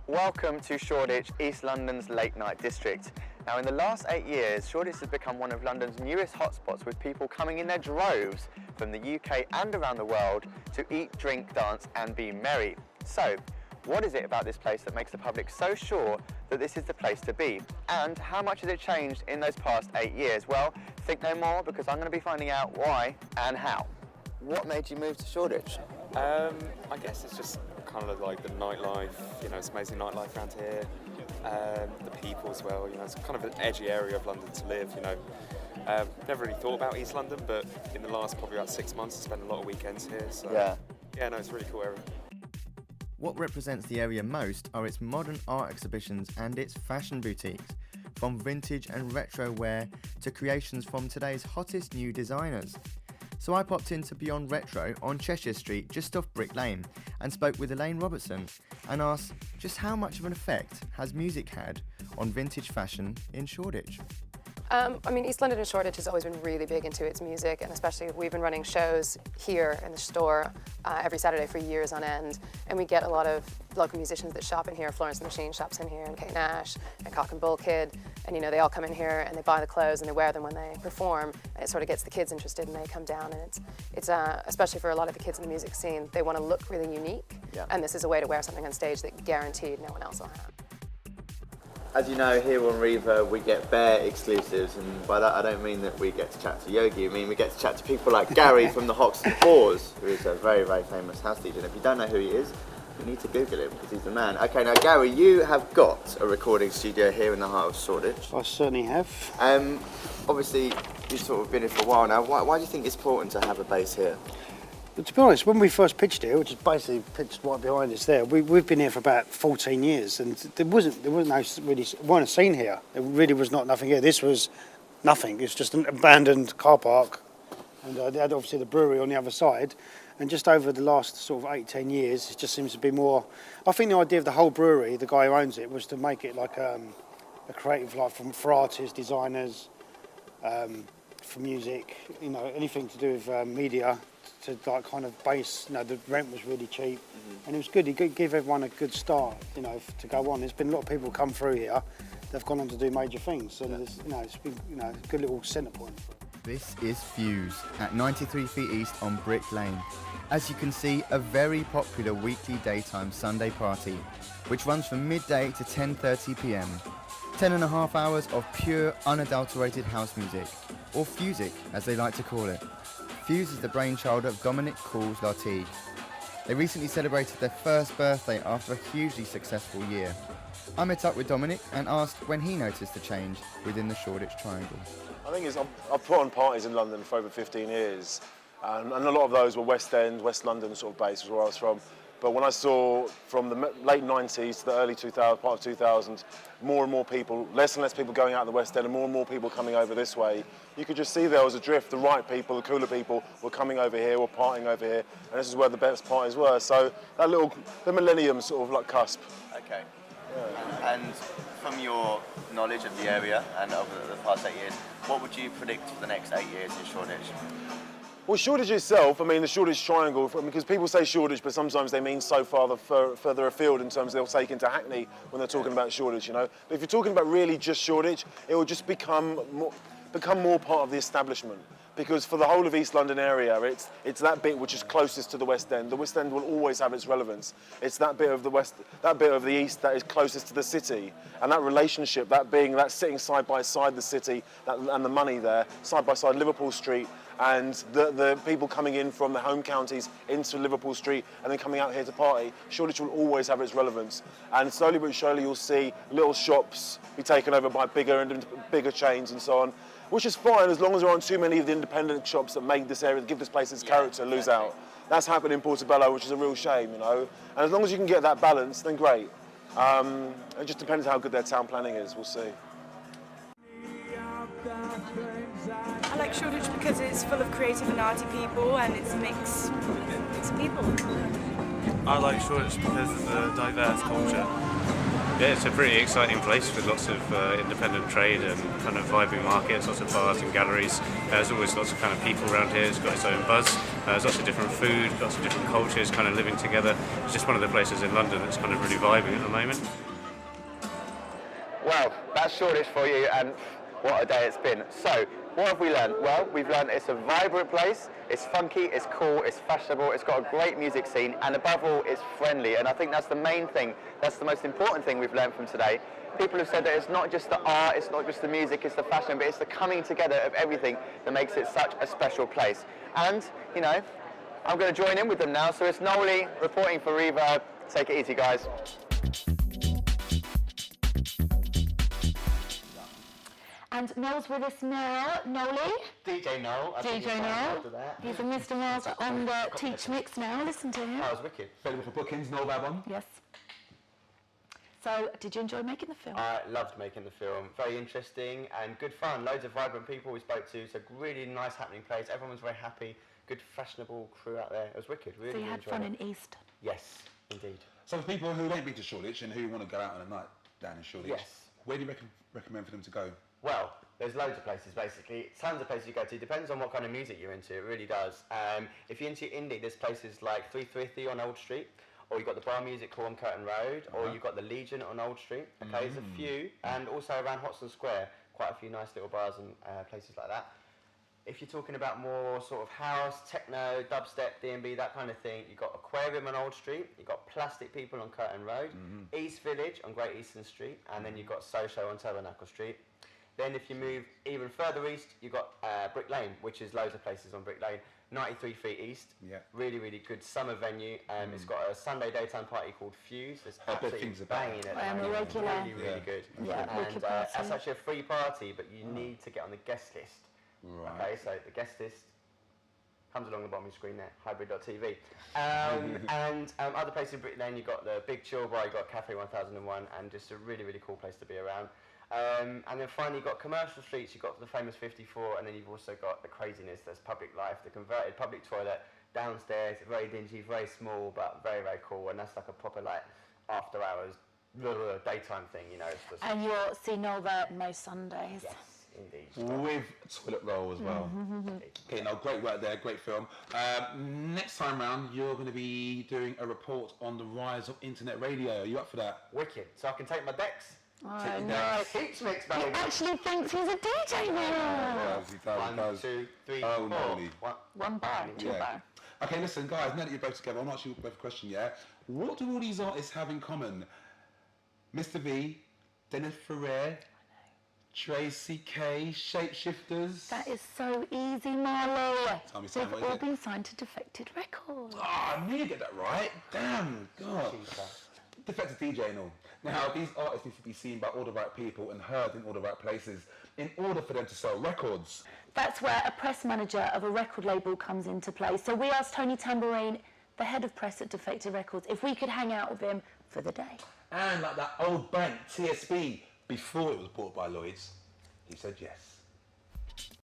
Welcome to Shoreditch, East London's late night district. Now, in the last 8 years, Shoreditch has become one of London's newest hotspots, with people coming in their droves from the UK and around the world to eat, drink, dance and be merry. So, what is it about this place that makes the public so sure that this is the place to be? And how much has it changed in those past 8 years? Well, think no more, because I'm going to be finding out why and how. What made you move to Shoreditch? I guess it's just kind of like the nightlife, you know, it's amazing nightlife around here. The people as well, you know, it's kind of an edgy area of London to live, you know. Never really thought about East London, but in the last probably about 6 months I spent a lot of weekends here, so yeah, no, it's a really cool area. What represents the area most are its modern art exhibitions and its fashion boutiques, from vintage and retro wear to creations from today's hottest new designers. So I popped into Beyond Retro on Cheshire Street, just off Brick Lane, and spoke with Elaine Robertson and asked just how much of an effect has music had on vintage fashion in Shoreditch. I mean, East London and Shoreditch has always been really big into its music, and especially we've been running shows here in the store every Saturday for years on end, and we get a lot of local musicians that shop in here. Florence and the Machine shops in here, and Kate Nash, and Cock and Bull Kid, and you know, they all come in here and they buy the clothes and they wear them when they perform, and it sort of gets the kids interested and they come down, and it's especially for a lot of the kids in the music scene, they want to look really unique, and this is a way to wear something on stage that guaranteed no one else will have. As you know, here on Reverb we get bare exclusives, and by that I don't mean that we get to chat to Yogi, I mean we get to chat to people like Gary from the Hocks and Paws, who is a very, very famous house DJ. And if you don't know who he is, you need to Google him, because he's the man. Okay, now Gary, you have got a recording studio here in the heart of Shoreditch. I certainly have. Obviously, you've sort of been here for a while now. Why do you think it's important to have a base here? But to be honest, when we first pitched here, which is basically pitched right behind us there, we've been here for about 14 years, and there wasn't weren't a scene here. There really was nothing here. This was nothing. It's just an abandoned car park, and they had obviously the brewery on the other side. And just over the last sort of 8-10 years, it just seems to be more. I think the idea of the whole brewery, the guy who owns it, was to make it like a creative, like for artists, designers, for music, you know, anything to do with media. To like kind of base, you know, the rent was really cheap, and it was good. He could give everyone a good start, you know, to go on. There's been a lot of people come through here. They've gone on to do major things, and it's, you know, it's been, you know, a good little centre point. This is Fuse at 93 feet east on Brick Lane. As you can see, a very popular weekly daytime Sunday party, which runs from midday to 10:30 p.m. 10.5 hours of pure, unadulterated house music, or Fusic as they like to call it. Fuse is the brainchild of Dominic Coles-Lartigue. They recently celebrated their first birthday after a hugely successful year. I met up with Dominic and asked when he noticed the change within the Shoreditch Triangle. I think I've put on parties in London for over 15 years, and a lot of those were West End, West London sort of base, was where I was from. But when I saw from the late 90s to the early 2000s, part of 2000, more and more people, less and less people going out in the West End, and more people coming over this way, you could just see there was a drift. The right people, the cooler people, were coming over here, were partying over here, and this is where the best parties were. So that the millennium sort of like cusp. Okay. Yeah. And from your knowledge of the area and over the past 8 years, what would you predict for the next 8 years in Shoreditch? Well, Shoreditch itself, I mean, the Shoreditch Triangle, because people say Shoreditch, but sometimes they mean so further afield in terms of they'll take into Hackney when they're talking about Shoreditch, you know. But if you're talking about really just Shoreditch, it will just become more part of the establishment. Because for the whole of East London area, it's that bit which is closest to the West End. The West End will always have its relevance. It's that bit of the West, that bit of the East that is closest to the city, and that relationship, that sitting side by side the city and the money there, side by side Liverpool Street, and the people coming in from the home counties into Liverpool Street and then coming out here to party. Shoreditch will always have its relevance, and slowly but surely you'll see little shops be taken over by bigger chains and so on. Which is fine as long as there aren't too many of the independent shops that make this area, give this place its character, lose out. That's happened in Portobello, which is a real shame, you know. And as long as you can get that balance, then great. It just depends how good their town planning is, we'll see. I like Shoreditch because it's full of creative and arty people, and it's a mix of people. I like Shoreditch because of the diverse culture. Yeah, it's a pretty exciting place with lots of independent trade and kind of vibing markets, lots of bars and galleries. There's always lots of kind of people around here. It's got its own buzz. There's lots of different food, lots of different cultures kind of living together. It's just one of the places in London that's kind of really vibing at the moment. Well, that's Shoreditch for you, and what a day it's been. So, what have we learned? Well, we've learned it's a vibrant place, it's funky, it's cool, it's fashionable, it's got a great music scene, and above all, it's friendly. And I think that's the main thing, that's the most important thing we've learned from today. People have said that it's not just the art, it's not just the music, it's the fashion, but it's the coming together of everything that makes it such a special place. And, you know, I'm going to join in with them now. So it's Nolh reporting for Reverb. Take it easy, guys. And Noel's with us now. Nolh? DJ Nolh. DJ Nolh. He's a Mr. Miles on the Teach Mix now. Listen to him. That was wicked. Available for bookings, Nolh Valbon. Yes. So, did you enjoy making the film? I loved making the film. Very interesting and good fun. Loads of vibrant people we spoke to. It's a really nice happening place. Everyone was very happy. Good fashionable crew out there. It was wicked. Really, So you had enjoyed fun it. in East? Yes, indeed. So for people who ain't been to Shoreditch and who want to go out on a night down in Shoreditch, Yes. where do you recommend for them to go? Well, there's loads of places basically. Tons of places you go to. Depends on what kind of music you're into. It really does. If you're into indie, there's places like 333 on Old Street, or you've got the bar music hall on Curtin Road, or you've got the Legion on Old Street. Okay, there's a few, and also around Hoxton Square, quite a few nice little bars and places like that. If you're talking about more sort of house, techno, dubstep, D&B, that kind of thing, you've got Aquarium on Old Street, you've got Plastic People on Curtin Road, East Village on Great Eastern Street, and then you've got Socho on Tabernacle Street. Then if you move even further east, you've got Brick Lane, which is loads of places on Brick Lane. 93 feet east, really, really good summer venue. It's got a Sunday daytime party called Fuse. It's absolutely banging it. I am a regular. Really, really good. Yeah, And it's actually a free party, but you need to get on the guest list. Right. Okay, so the guest list comes along the bottom of your screen there, hybrid.tv. And other places in Brick Lane, you've got the Big Chill Bar, you've got Cafe 1001, and just a really, really cool place to be around. And then finally, you've got commercial streets, you've got the famous 54, and then you've also got the craziness that's public life, the converted public toilet downstairs, very dingy, very small, but very, very cool, and that's like a proper like after hours, daytime thing, you know. It's just And you'll see Noel there most Sundays. yes, indeed. With toilet roll as well. Okay, no, great work there, great film. Next time round, you're going to be doing a report on the rise of internet radio. Are you up for that? Wicked. So I can take my decks. Oh, no. Teach Mix, He baby. actually thinks he's a DJ now. Yes, he does, he 1, does. 2, 3, Oh, 4. Nolh. One bar, two Yeah. bar. Okay, listen, guys, now that you're both together, I'll ask you both a question, yeah? What do all these artists have in common? Mr. V, Dennis Ferrer, Tracy K, Shapeshifters. That is so easy, Marlo. Tell me something, They've what is all it? been signed to Defected Records. Ah, I knew you'd get that right. Damn, God. Defected DJ and all. Now, these artists need to be seen by all the right people and heard in all the right places in order for them to sell records. That's where a press manager of a record label comes into play. So we asked Tony Tambourine, the head of press at Defected Records, if we could hang out with him for the day. And like that old bank, TSB, before it was bought by Lloyd's, he said yes.